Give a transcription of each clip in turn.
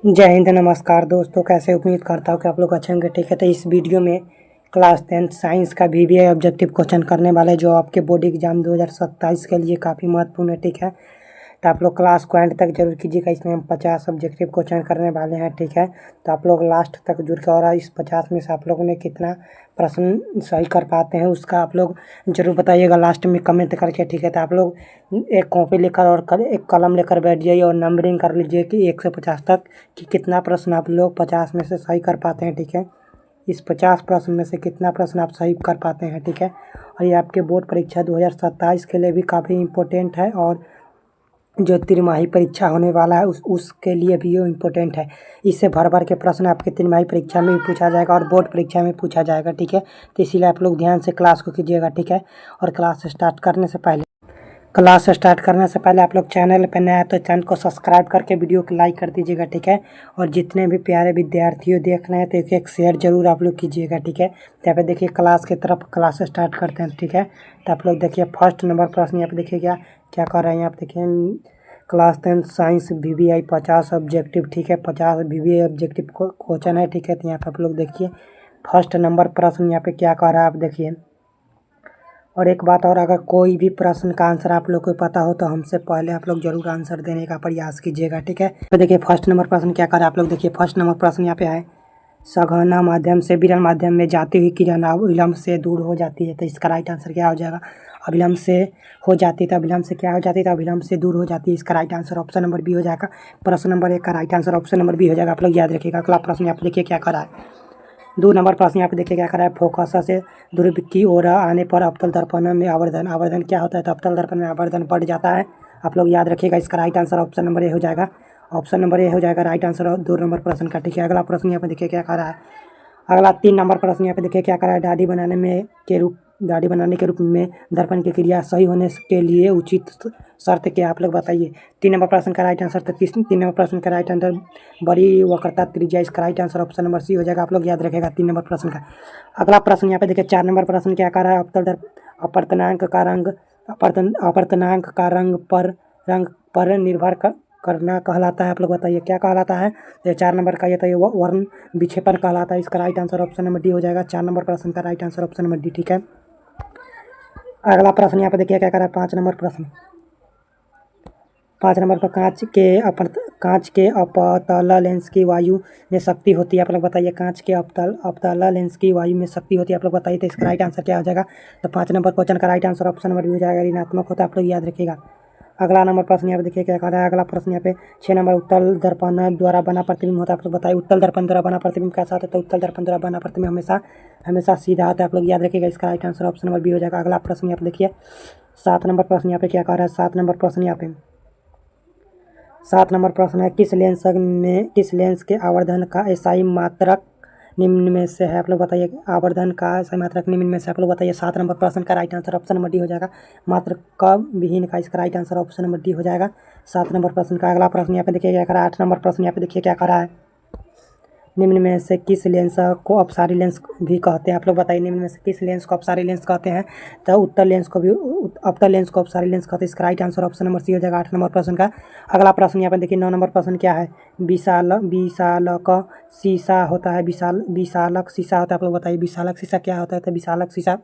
जय हिंद, नमस्कार दोस्तों। कैसे उम्मीद करता हूँ कि आप लोग अच्छे होंगे। ठीक है, तो इस वीडियो में क्लास 10 साइंस का VBA ऑब्जेक्टिव क्वेश्चन करने वाले जो आपके बोर्ड एग्जाम 2027 के लिए काफ़ी महत्वपूर्ण है। ठीक है, तो आप लोग क्लास को एंड तक जरूर कीजिएगा। इसमें हम 50 ऑब्जेक्टिव क्वेश्चन करने वाले हैं। ठीक है, तो आप लोग लास्ट तक जुड़ के और इस 50 में से आप लोगों ने कितना प्रश्न सही कर पाते हैं उसका आप लोग जरूर बताइएगा लास्ट में कमेंट करके। ठीक है, तो आप लोग एक कॉपी लेकर और एक कलम लेकर बैठ जाइए और नंबरिंग कर लीजिए कि 1 से 50 तक कि कितना प्रश्न आप लोग 50 में से सही कर पाते हैं। ठीक है, इस 50 प्रश्न में से कितना प्रश्न आप सही कर पाते हैं। ठीक है, और ये आपके बोर्ड परीक्षा 2027 के लिए भी काफ़ी इम्पोर्टेंट है और जो तिमाही परीक्षा होने वाला है उसके लिए भी ये इम्पोर्टेंट है। इससे भर भर के प्रश्न आपके तिमाही परीक्षा में भी पूछा जाएगा और बोर्ड परीक्षा में पूछा जाएगा। ठीक है, तो इसीलिए आप लोग ध्यान से क्लास को कीजिएगा। ठीक है, और क्लास स्टार्ट करने से पहले आप लोग चैनल पर नया है तो चैनल को सब्सक्राइब करके वीडियो को लाइक कर दीजिएगा। ठीक है, और जितने भी प्यारे विद्यार्थियों देख रहे हैं तो एक शेयर जरूर आप लोग कीजिएगा। ठीक है, तो यहाँ पे देखिए क्लास की तरफ क्लास स्टार्ट करते हैं। ठीक है, तो आप लोग देखिए फर्स्ट नंबर प्रश्न यहाँ पे देखिए क्या क्या कर रहे हैं। यहाँ पे देखिए क्लास 10 साइंस VBI 50 ऑब्जेक्टिव। ठीक है, 50 VBI ऑब्जेक्टिव क्वेश्चन है। ठीक है, तो यहाँ पे आप लोग देखिए फर्स्ट नंबर प्रश्न यहाँ पे क्या कह रहा है आप देखिए। और एक बात और, अगर कोई भी प्रश्न का आंसर आप लोग को पता हो तो हमसे पहले आप लोग जरूर आंसर देने का प्रयास कीजिएगा। ठीक है, तो देखिए फर्स्ट नंबर प्रश्न क्या कर रहा है आप लोग देखिए। फर्स्ट नंबर प्रश्न यहाँ पे है सघन माध्यम से विरल माध्यम में जाती हुई किरण अविलंब से दूर हो जाती है। तो इसका राइट आंसर क्या हो जाएगा? अविलंब से हो जाती है। अविलंब से क्या हो जाती है? तो अविलंब से दूर हो जाती है। इसका right answer option number B हो जाएगा। प्रश्न नंबर 1 का right answer option number B हो जाएगा। आप लोग याद रखिएगा। अगला प्रश्न यहाँ पे देखिए क्या करा है। 2 नंबर प्रश्न यहाँ पे देखिए क्या करा है। फोकस से ध्रुव की ओर आने पर अवतल दर्पण में आवर्धन क्या होता है? तो अवतल दर्पण में आवर्धन बढ़ जाता है। आप लोग याद रखिएगा। इसका right answer option number A हो जाएगा। ऑप्शन नंबर ए हो जाएगा राइट आंसर 2 नंबर प्रश्न का। ठीक है, अगला प्रश्न यहाँ पे देखिए क्या करा है। अगला 3 नंबर प्रश्न यहाँ पे देखिए क्या करा है। दाढ़ी बनाने के रूप में दर्पण की क्रिया सही होने के लिए उचित शर्त क्या आप लोग बताइए। 3 नंबर प्रश्न का राइट आंसर 3 नंबर प्रश्न का राइट आंसर बड़ी वक्रता त्रिज्या। इसका right answer option number C हो जाएगा। आप लोग याद रखेगा 3 नंबर प्रश्न का। अगला प्रश्न यहाँ पे देखिए 4 नंबर प्रश्न क्या कर रहा है। अपवर्तनांक का रंग पर निर्भर करना कहलाता है। आप लोग बताइए क्या कहलाता है। ये 4 नंबर का ये तो ये वर्ण विक्षेपण कहलाता है। इसका right answer option number D हो जाएगा। 4 नंबर प्रश्न का right answer option number D. ठीक है, अगला प्रश्न यहाँ पे देखिए क्या कर रहा है। 5 नंबर प्रश्न 5 नंबर पर कांच के अपतल लेंस की वायु में शक्ति होती है। आप लोग बताइए कांच के अपतल लेंस की वायु में शक्ति होती है। आप लोग बताइए तो इसका राइट आंसर क्या हो जाएगा। तो 5 नंबर क्वेश्चन का right answer option number B हो जाएगा। ऋणात्मक होता है। आप लोग याद रखिएगा। अगला नंबर प्रश्न यहाँ पे देखिए क्या कर रहा है। अगला प्रश्न यहाँ पे 6 नंबर उत्तल दर्पण द्वारा बना प्रतिबिंब होता है। आप लोग बताइए उत्तल दर्पण द्वारा बना प्रतिबिंब कैसा होता है। तो उत्तल दर्पण द्वारा बना प्रतिबिंब हमेशा सीधा होता है। आप लोग याद रखिएगा। इसका right answer option number B हो जाएगा। अगला प्रश्न यहाँ पे देखिए 7 नंबर प्रश्न यहाँ पे क्या कर रहा है। 7 नंबर प्रश्न यहाँ पे 7 नंबर प्रश्न है किस लेंस के आवर्धन का एसआई मात्रक निम्न में से है। आप लोग बताइए आवर्धन का एसआई मात्रक निम्न में से। आप लोग बताइए 7 नंबर प्रश्न का right answer option number D हो जाएगा। मात्रक का विहीन का इसका right answer option number D हो जाएगा 7 नंबर प्रश्न का। अगला प्रश्न यहाँ पे देखिए क्या करा है। 8 नंबर प्रश्न यहाँ पे देखिए क्या करा है। निम्न में से किस लेंस को अपसारी लेंस भी कहते हैं। आप लोग बताइए निम्न में से किस लेंस को अपसारी लेंस कहते हैं। तो अवतल लेंस को अपसारी लेंस कहते हैं। इसका right answer option number C हो जाएगा 8 नंबर प्रश्न का। अगला प्रश्न यहाँ पे देखिए 9 नंबर प्रश्न क्या है। विशालक शीशा होता है। विशालक शीशा होता है। आप लोग बताइए विशालक शीशा क्या होता है। तो विशालक शीशा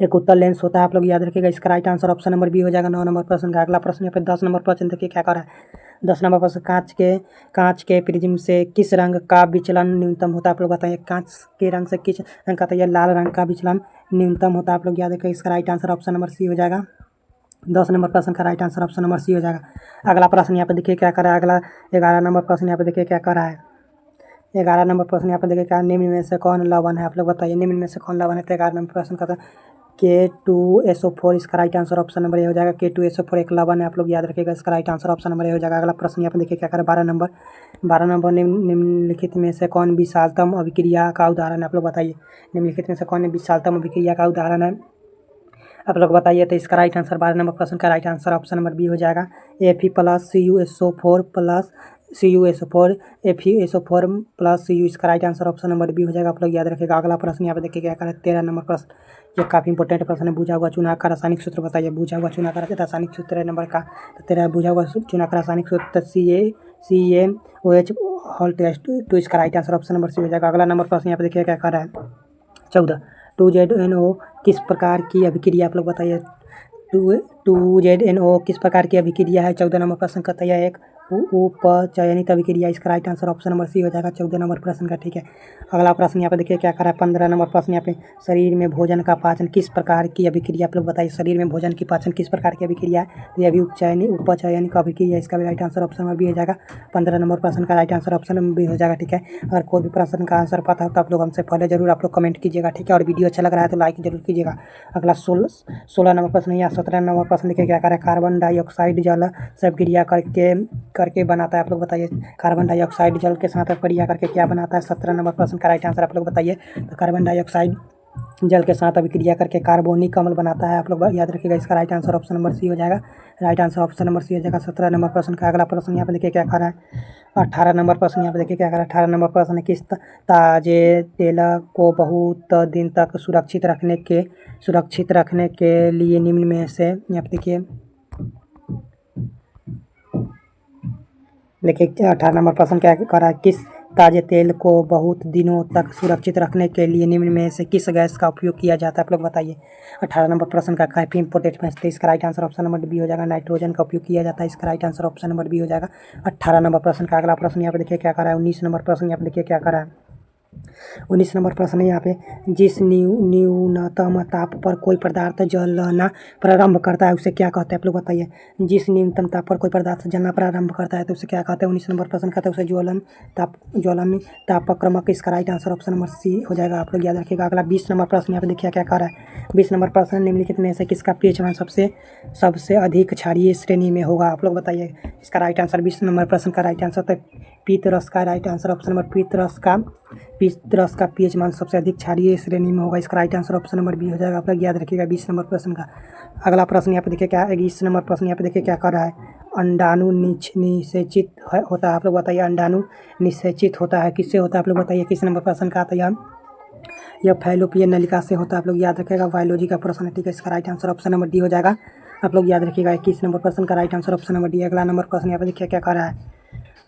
एक उत्तल लेंस होता है। आप लोग याद रखिएगा। इसका right answer option number B हो जाएगा 9 नंबर प्रश्न का। अगला प्रश्न यहाँ पे 10 नंबर प्रश्न देखिए क्या कर रहा है। 10 नंबर प्रश्न कांच के प्रिज्म से किस रंग का विचलन न्यूनतम होता है। आप लोग बताइए कांच के रंग से किस रंग का, तो यह लाल रंग का विचलन न्यूनतम होता है। आप लोग याद रखिएगा। इसका right answer option number C हो जाएगा। 10 नंबर प्रश्न का right answer option number C हो जाएगा। अगला प्रश्न यहाँ पे देखिए क्या कर रहा है। अगला 11 नंबर प्रश्न यहाँ पे देखिए क्या कर रहा है। 11 नंबर प्रश्न यहाँ पे देखिए क्या निम्न में से कौन लवण है। आप लोग बताइए निम्न में से कौन लवण है। तो 11 नंबर प्रश्न का K2SO4 इसका right answer option number A हो जाएगा। K2SO4 एक लवण है। आप लोग याद रखिएगा। इसका right answer option number A हो जाएगा। अगला प्रश्न यहाँ पे देखिए क्या करें। 12 नंबर निम्नलिखित में से कौन विशालतम अभिक्रिया का उदाहरण है। आप लोग बताइए निम्नलिखित में से कौन विशालतम अभिक्रिया का उदाहरण है। आप लोग बताइए तो इसका राइट आंसर 12 नंबर प्रश्न का right answer option number B हो जाएगा। Fe plus CuSO4 FeSO4 plus Cu इसका right answer option number B हो जाएगा। आप लोग याद रखिएगा। अगला प्रश्न यहाँ पे देखिए क्या करें। 13 नंबर प्रश्न ये काफ़ी इंपॉर्टेंट प्रश्न है। बुझा हुआ चुना का रासायनिक सूत्र बताइए। बुझा हुआ चुना का रासायनिक सूत्र नंबर का 13 बुझा हुआ चुना का रासायनिक सूत्र CaOH हॉल टेस्ट तो इसका right answer option number C हो जाएगा। अगला नंबर प्रश्न यहाँ पे देखिए क्या कर रहा है 14 2ZNO किस प्रकार की अभिक्रिया आप लोग बताइए। 2ZNO किस प्रकार की अभिक्रिया है। 14 नंबर प्रश्न कहता है एक उपचयनित अभिक्रिया। इसका right answer option number C हो जाएगा 14 नंबर प्रश्न का। ठीक है, अगला प्रश्न यहाँ पे देखिए क्या करा है 15 नंबर प्रश्न यहाँ पे शरीर में भोजन का पाचन किस प्रकार की अभिक्रिया आप लोग बताइए। शरीर में भोजन की पाचन किस प्रकार की अभिक्रिया है। तो यह भी उपचयनिक अभिक्रिया। इसका भी right answer option number B हो जाएगा। 15 नंबर प्रश्न का right answer option number B हो जाएगा। ठीक है, अगर कोई भी प्रश्न का आंसर पता हो तो आप लोग हमसे पहले जरूर आप लोग कमेंट कीजिएगा। ठीक है, और वीडियो अच्छा लग रहा है तो लाइक जरूर कीजिएगा। अगला 16 नंबर प्रश्न या 17 नंबर प्रश्न देखिए क्या करें। कार्बन डाइऑक्साइड जल से क्रिया करके बनाता है। आप लोग बताइए कार्बन डाइऑक्साइड जल के साथ क्रिया करके क्या बनाता है। 17 नंबर प्रश्न का राइट आंसर आप लोग बताइए। तो कार्बन डाइऑक्साइड जल के साथ अभिक्रिया करके कार्बोनिक अम्ल बनाता है। आप लोग याद रखिएगा। इसका right answer option number C हो जाएगा। Right answer option number C हो जाएगा 17 नंबर प्रश्न का। अगला प्रश्न यहाँ पे देखिए क्या कर रहा है 18 नंबर प्रश्न यहाँ पे देखिए क्या कर रहा है। 18 नंबर प्रश्न किस ताजे तेल को बहुत दिन तक सुरक्षित रखने के लिए निम्न में से यहाँ पे देखिए 18 नंबर प्रश्न क्या कर रहा है। किस ताजे तेल को बहुत दिनों तक सुरक्षित रखने के लिए निम्न में से किस गैस का उपयोग किया जाता है। आप लोग बताइए। 18 नंबर प्रश्न का काफ़ी इंपोर्टेंट प्रश्न है। इसका right answer option number B हो जाएगा। नाइट्रोजन का उपयोग किया जाता है। इसका right answer option number B हो जाएगा 18 नंबर प्रश्न का। अगला प्रश्न यहाँ पे देखिए क्या कर रहा है 19 नंबर प्रश्न यहाँ पे देखिए क्या कर रहा है 19 नंबर प्रश्न है यहाँ पे जिस न्यूनतम ताप पर कोई पदार्थ जलना प्रारंभ करता है उसे क्या कहते हैं। आप लोग बताइए। जिस न्यूनतम ताप पर कोई पदार्थ जलना प्रारंभ करता है तो उसे क्या कहते हैं। 19 नंबर प्रश्न कहते हैं उसे ज्वलन तापक्रमक। इसका right answer option number C हो जाएगा। आप लोग याद रखिएगा। अगला 20 नंबर प्रश्न यहाँ पे देखिए क्या कर रहा है 20 नंबर प्रश्न निम्नलिखित में से किसका पीएच मान सबसे अधिक क्षारीय श्रेणी में होगा। आप लोग बताइए। इसका राइट आंसर 20 नंबर प्रश्न का राइट आंसर तो पीत रस का राइट आंसर ऑप्शन नंबर पीत रस का पीएच मान सबसे अधिक क्षारीय श्रेणी में होगा। इसका right answer option number B हो जाएगा। आप लोग याद रखिएगा 20 नंबर प्रश्न का। अगला प्रश्न यहाँ पे देखिए क्या 21 नंबर प्रश्न यहाँ पे देखिए क्या कर रहा है अंडाणु निषेचित होता है। आप लोग बताइए अंडाणु निषेचित होता है किससे होता है। आप लोग बताइए। किस नंबर प्रश्न का आता है यह फैलोपियन नलिका से होता है। आप लोग याद रखिएगा। बायोलॉजी का प्रश्न है। ठीक है, इसका right answer option number D हो जाएगा। आप लोग याद रखिएगा। 21 नंबर प्रश्न का right answer option number D. अगला नंबर प्रश्न यहाँ पे देखिए क्या कर रहा है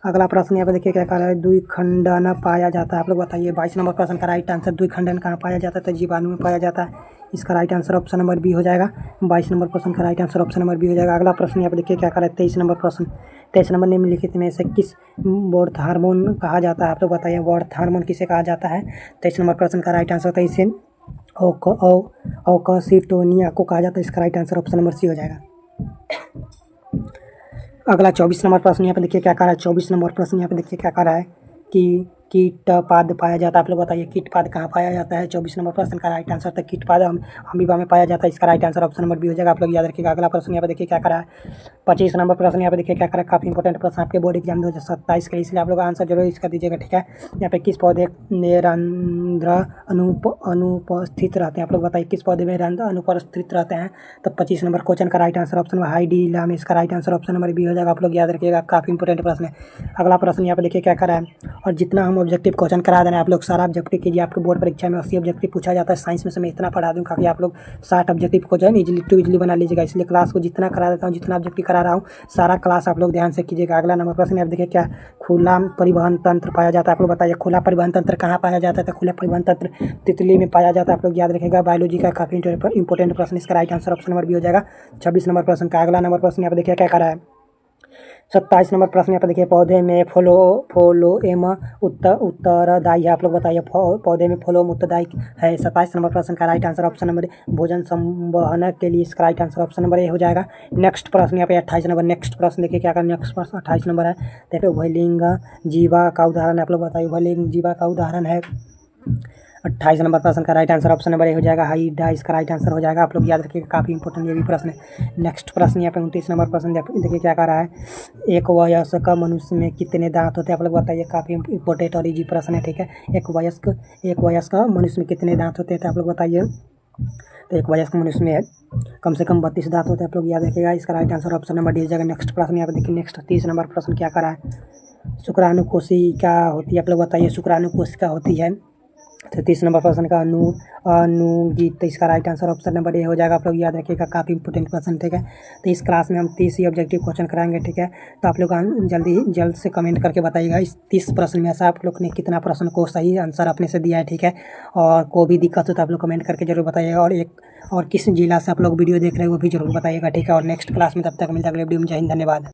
अगला प्रश्न यहाँ पे देखिए क्या कर रहा है द्विखंडन पाया जाता है। आप लोग बताइए। 22 नंबर प्रश्न का राइट आंसर द्विखंडन कहाँ पाया जाता है। तो जीवाणु में पाया जाता है। इसका right answer option number B हो जाएगा। 22 नंबर प्रश्न का right answer option number B हो जाएगा। अगला प्रश्न यहाँ पे देखिए क्या कर रहा है 23 नंबर प्रश्न 23 नंबर निम्नलिखित में से किस बर्थ हार्मोन कहा जाता है। आप लोग बताइए बर्थ हार्मोन किसे कहा जाता है। 23 नंबर प्रश्न का राइट आंसर 23 ऑक्सीटोनिया को कहा जाता है। इसका right answer option number C हो जाएगा। अगला 24 नंबर प्रश्न यहाँ पे देखिए क्या कर रहा है 24 नंबर प्रश्न यहाँ पे देखिए क्या कर रहा है कि कीटपाद पाया जाता है। आप लोग बताइए कीटपाद कहाँ पाया जाता है। 24 नंबर प्रश्न का राइट आंसर था कीटपाद अमीबा में पाया जाता है। इसका right answer option number B हो जाएगा। आप लोग याद रखिएगा। अगला प्रश्न यहाँ पे देखिए क्या करा है 25 नंबर प्रश्न यहाँ पे देखिए क्या करा है काफ़ी इंपोर्टेंट प्रश्न आपके बोर्ड एग्जाम 2027 के लिए, इसलिए आप लोग आंसर जरूर इसका दीजिएगा। ठीक है, यहाँ पे किस पौधे में रंध्र अनुपस्थित रहते हैं। आप लोग बताइए किस पौधे में रंध्र अनुपस्थित रहते हैं। तो 25 नंबर क्वेश्चन का राइट आंसर ऑप्शन हाइड्रिला में इसका right answer option number B हो जाएगा। आप लोग याद रखिएगा। काफ़ी इंपोर्टेंट प्रश्न है। अगला प्रश्न यहाँ पे देखिए क्या करा है और जितना हम ऑब्जेक्टिव क्वेश्चन करा देना है आप लोग सारा ऑब्जेक्टिव कीजिए। आपके बोर्ड परीक्षा में 80 ऑब्जेक्टिव पूछा जाता है। साइंस में से मैं इतना पढ़ा दूँ कि आप लोग 60 ऑब्जेक्टिव को जो है इजीली बना लीजिएगा। इसलिए क्लास को जितना करा देता हूँ जितना ऑब्जेक्टिव करा रहा हूँ सारा क्लास आप लोग ध्यान से कीजिएगा। अगला नंबर प्रश्न आप देखिए क्या खुला परिवहन तंत्र पाया जाता है। आप लोग बताइए खुला परिवहन तंत्र कहाँ पाया जाता है। तो खुला परिवहन तंत्र तितली में पाया जाता है। आप लोग याद रखिएगा। बायोलॉजी का काफ़ी इंपॉर्टेंट प्रश्न, इसका right answer option number B हो जाएगा। 26 नंबर प्रश्न का अगला नंबर प्रश्न यहाँ पे देखिए क्या करा है 27 नंबर प्रश्न यहाँ पे देखिए पौधे में फ्लोएम उत्तरदायी है। आप लोग बताइए पौधे में फ्लोएम उत्तरदायी है। 27 नंबर प्रश्न का राइट आंसर ऑप्शन नंबर भोजन संवहन के लिए इसका right answer option number A हो जाएगा। नेक्स्ट प्रश्न यहाँ पे 28 नंबर नेक्स्ट प्रश्न देखिए क्या करें। नेक्स्ट प्रश्न 28 नंबर है। देखिए उभयलिंग जीवा का उदाहरण है। आप लोग बताइए उभयलिंग जीवा का उदाहरण है। 28 नंबर प्रश्न का right answer option number A हो जाएगा हाइड्रा, इसका राइट आंसर हो जाएगा। आप लोग याद रखिएगा। काफ़ी इंपॉर्टेंट ये भी प्रश्न है। नेक्स्ट प्रश्न यहाँ पे 29 नंबर प्रश्न देखिए क्या कर रहा है एक वयस्क मनुष्य में कितने दांत होते हैं। आप लोग बताइए। काफ़ी इंपॉर्टेंट और इजी प्रश्न है। ठीक है, एक वयस्क मनुष्य में कितने दांत होते हैं तो आप लोग बताइए। तो एक वयस्क मनुष्य में कम से कम 32 दांत होते हैं। आप लोग याद रखिएगा। इसका right answer option number D हो जाएगा। नेक्स्ट प्रश्न यहाँ पे देखिए। नेक्स्ट 30 नंबर प्रश्न क्या कर रहा है शुक्राणु कोशिका होती है। आप लोग बताइए शुक्राणु कोशिका होती है तो 30 नंबर प्रश्न का अनुगीत, तो इसका right answer option number A हो जाएगा। आप लोग याद रखिएगा, काफ़ी इंपॉर्टेंट प्रश्न, ठीक है। तो इस क्लास में हम 30 ही ऑब्जेक्टिव क्वेश्चन कराएंगे, ठीक है। तो आप लोग जल्द से कमेंट करके बताइएगा इस 30 प्रश्न में से आप लोग ने कितना प्रश्न को सही आंसर अपने से दिया है, ठीक है। और कोई भी दिक्कत हो तो आप लोग कमेंट करके जरूर बताइएगा। और किस जिला से आप लोग वीडियो देख रहे हैं वो भी जरूर बताइएगा, ठीक है। और नेक्स्ट क्लास में तब तक मिलता है अगले वीडियो में। जय हिंद, धन्यवाद।